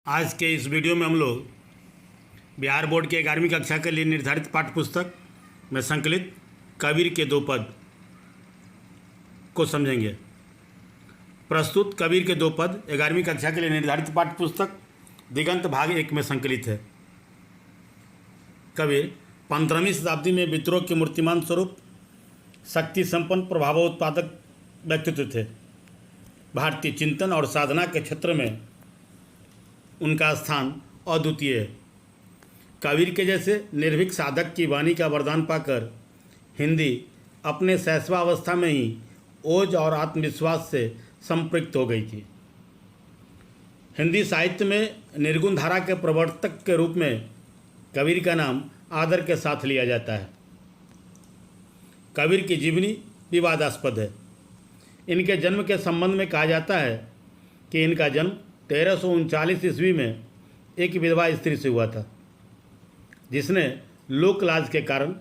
आज के इस वीडियो में हम लोग बिहार बोर्ड के 11वीं कक्षा के लिए निर्धारित पाठ्य पुस्तक में संकलित कबीर के दो पद को समझेंगे। प्रस्तुत कबीर के दो पद 11वीं कक्षा के लिए निर्धारित पाठ्य पुस्तक दिगंत भाग 1 में संकलित है। कबीर 15वीं शताब्दी में विद्रोह के मूर्तिमान स्वरूप शक्ति संपन्न प्रभावोत्पादक व्यक्तित्व थे। भारतीय चिंतन और साधना के क्षेत्र में उनका स्थान अद्वितीय है। कबीर के जैसे निर्भीक साधक की वाणी का वरदान पाकर हिंदी अपने शैशवावस्था में ही ओज और आत्मविश्वास से संपृक्त हो गई थी। हिंदी साहित्य में निर्गुण धारा के प्रवर्तक के रूप में कबीर का नाम आदर के साथ लिया जाता है। कबीर की जीवनी विवादास्पद है। इनके जन्म के संबंध में कहा जाता है कि इनका जन्म 1339 ईस्वी में एक विधवा स्त्री से हुआ था, जिसने लोक लाज के कारण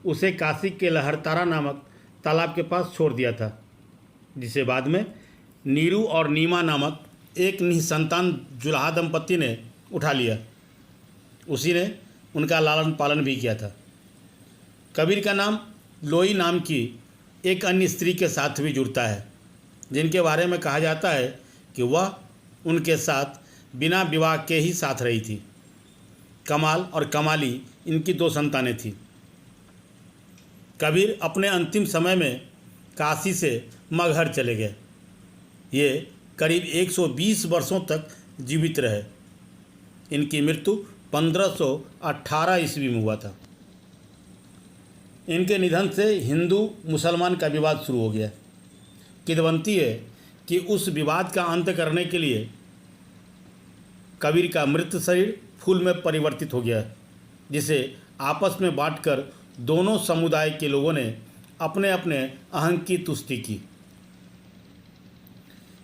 उसे काशी के लहरतारा नामक तालाब के पास छोड़ दिया था, जिसे बाद में नीरू और नीमा नामक एक निसंतान जुलाहा दंपति ने उठा लिया। उसी ने उनका लालन पालन भी किया था। कबीर का नाम लोई नाम की एक अन्य स्त्री के साथ भी जुड़ता है, जिनके बारे में कहा जाता है कि वह उनके साथ बिना विवाह के ही साथ रही थी। कमाल और कमाली इनकी दो संतानें थीं। कबीर अपने अंतिम समय में काशी से मगहर चले गए। ये करीब 120 वर्षों तक जीवित रहे। इनकी मृत्यु 1518 ईस्वी में हुआ था। इनके निधन से हिंदू मुसलमान का विवाद शुरू हो गया। किंवदंती है कि उस विवाद का अंत करने के लिए कबीर का मृत शरीर फूल में परिवर्तित हो गया, जिसे आपस में बांटकर दोनों समुदाय के लोगों ने अपने अपने अहंग की तुष्टि की।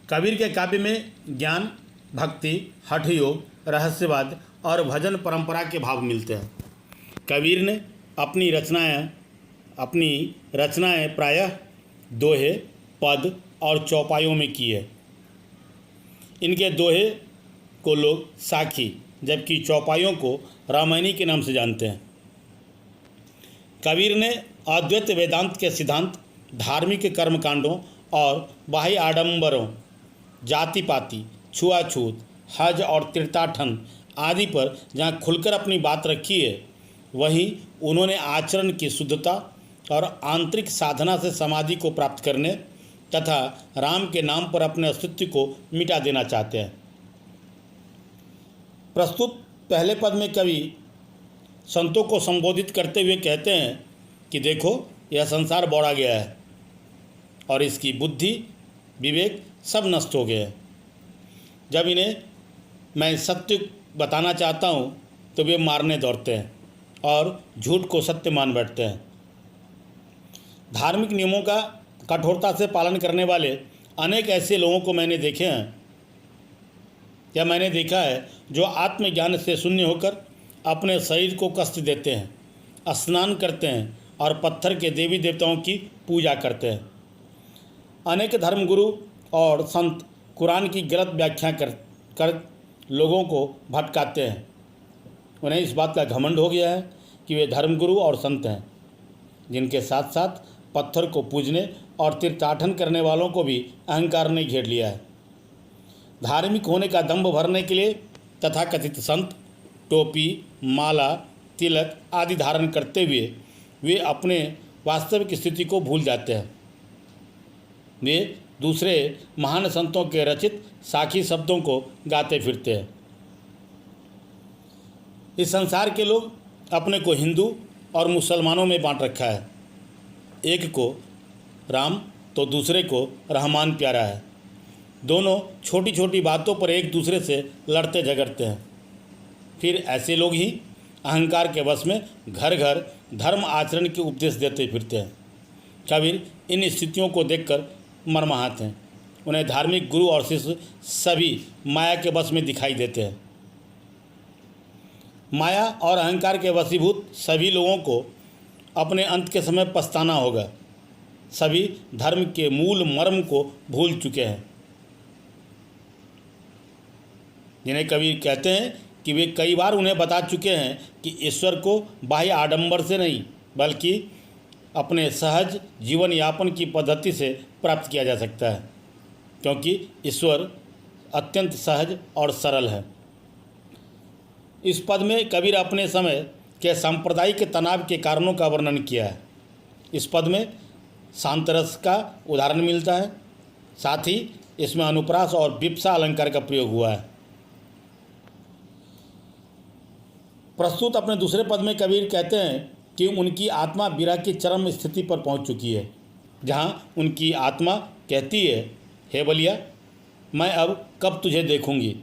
कबीर के काव्य में ज्ञान, भक्ति, हठ योग, रहस्यवाद और भजन परंपरा के भाव मिलते हैं। कबीर ने अपनी रचनाएं प्रायः दोहे, पद और चौपाइयों में की है। इनके दोहे को लोग साखी, जबकि चौपाइयों को रामायणी के नाम से जानते हैं। कबीर ने अद्वैत वेदांत के सिद्धांत, धार्मिक कर्मकांडों और बाह्य आडंबरों, जाति पाति, छुआछूत, हज और तीर्थाटन आदि पर जहाँ खुलकर अपनी बात रखी है, वहीं उन्होंने आचरण की शुद्धता और आंतरिक साधना से समाधि को प्राप्त करने तथा राम के नाम पर अपने अस्तित्व को मिटा देना चाहते हैं। प्रस्तुत पहले पद में कवि संतों को संबोधित करते हुए कहते हैं कि देखो, यह संसार बौड़ा गया है और इसकी बुद्धि, विवेक सब नष्ट हो गए हैं। जब इन्हें मैं सत्य बताना चाहता हूँ तो वे मारने दौड़ते हैं और झूठ को सत्य मान बैठते हैं। धार्मिक नियमों का कठोरता से पालन करने वाले अनेक ऐसे लोगों को मैंने देखा है जो आत्मज्ञान से शून्य होकर अपने शरीर को कष्ट देते हैं, स्नान करते हैं और पत्थर के देवी देवताओं की पूजा करते हैं। अनेक धर्मगुरु और संत कुरान की गलत व्याख्या कर लोगों को भटकाते हैं। उन्हें इस बात का घमंड हो गया है कि वे धर्मगुरु और संत हैं, जिनके साथ साथ पत्थर को पूजने और तीर्थाटन करने वालों को भी अहंकार ने घेर लिया है। धार्मिक होने का दंभ भरने के लिए तथाकथित संत टोपी, माला, तिलक आदि धारण करते हुए वे अपने वास्तविक स्थिति को भूल जाते हैं। वे दूसरे महान संतों के रचित साखी शब्दों को गाते फिरते हैं। इस संसार के लोग अपने को हिंदू और मुसलमानों में बांट रखा है। एक को राम तो दूसरे को रहमान प्यारा है। दोनों छोटी छोटी बातों पर एक दूसरे से लड़ते झगड़ते हैं। फिर ऐसे लोग ही अहंकार के वश में घर घर धर्म आचरण के उपदेश देते फिरते हैं। कबीर इन स्थितियों को देखकर मर्माहत हैं। उन्हें धार्मिक गुरु और शिष्य सभी माया के वश में दिखाई देते हैं। माया और अहंकार के वशीभूत सभी लोगों को अपने अंत के समय पछताना होगा। सभी धर्म के मूल मर्म को भूल चुके हैं। जिन्हें कबीर कहते हैं कि वे कई बार उन्हें बता चुके हैं कि ईश्वर को बाह्य आडंबर से नहीं बल्कि अपने सहज जीवन यापन की पद्धति से प्राप्त किया जा सकता है, क्योंकि ईश्वर अत्यंत सहज और सरल है। इस पद में कबीर अपने समय के सांप्रदायिक तनाव के कारणों का वर्णन किया है। इस पद में शांतरस का उदाहरण मिलता है, साथ ही इसमें अनुप्रास और विप्सा अलंकार का प्रयोग हुआ है। प्रस्तुत अपने दूसरे पद में कबीर कहते हैं कि उनकी आत्मा विरह की चरम स्थिति पर पहुंच चुकी है, जहां उनकी आत्मा कहती है, हे बलिया, मैं अब कब तुझे देखूंगी।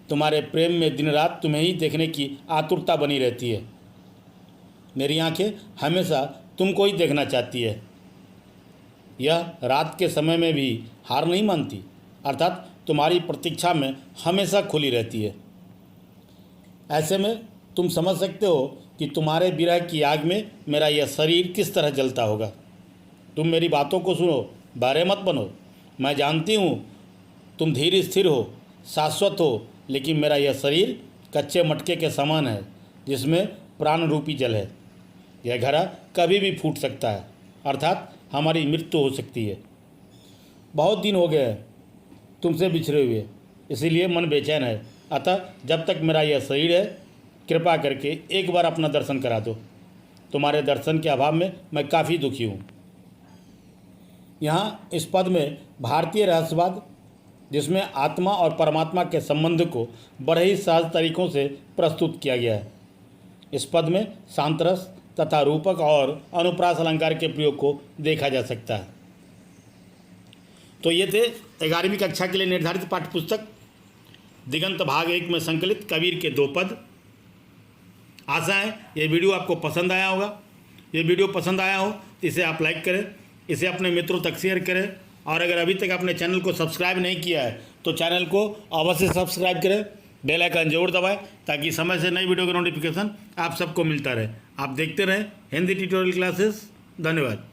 तुम्हारे प्रेम में दिन रात तुम्हें ही देखने की आतुरता बनी रहती है। मेरी आंखें हमेशा तुमको ही देखना चाहती है। यह रात के समय में भी हार नहीं मानती, अर्थात तुम्हारी प्रतीक्षा में हमेशा खुली रहती है। ऐसे में तुम समझ सकते हो कि तुम्हारे विरह की आग में मेरा यह शरीर किस तरह जलता होगा। तुम मेरी बातों को सुनो, बहरे मत बनो। मैं जानती हूँ तुम धीर स्थिर हो, शाश्वत हो, लेकिन मेरा यह शरीर कच्चे मटके के समान है जिसमें प्राण रूपी जल है। यह घड़ा कभी भी फूट सकता है, अर्थात हमारी मृत्यु हो सकती है। बहुत दिन हो गए हैं तुमसे बिछड़े हुए, इसीलिए मन बेचैन है। अतः जब तक मेरा यह शरीर है, कृपा करके एक बार अपना दर्शन करा दो। तुम्हारे दर्शन के अभाव में मैं काफ़ी दुखी हूँ। यहाँ इस पद में भारतीय रहस्यवाद, जिसमें आत्मा और परमात्मा के संबंध को बड़े ही सहज तरीकों से प्रस्तुत किया गया है। इस पद में शांतरस तथा रूपक और अनुप्रास अलंकार के प्रयोग को देखा जा सकता है। तो ये थे 11वीं कक्षा के लिए निर्धारित पाठ्य पुस्तक दिगंत भाग 1 में संकलित कबीर के 2 पद। आशा है ये वीडियो आपको पसंद आया होगा। ये वीडियो पसंद आया हो तो इसे आप लाइक करें, इसे अपने मित्रों तक शेयर करें, और अगर अभी तक अपने चैनल को सब्सक्राइब नहीं किया है तो चैनल को अवश्य सब्सक्राइब करें, बेल आइकन जरूर दबाएं ताकि समय से नई वीडियो का नोटिफिकेशन आप सबको मिलता रहे। आप देखते रहें हिंदी ट्यूटोरियल क्लासेस। धन्यवाद।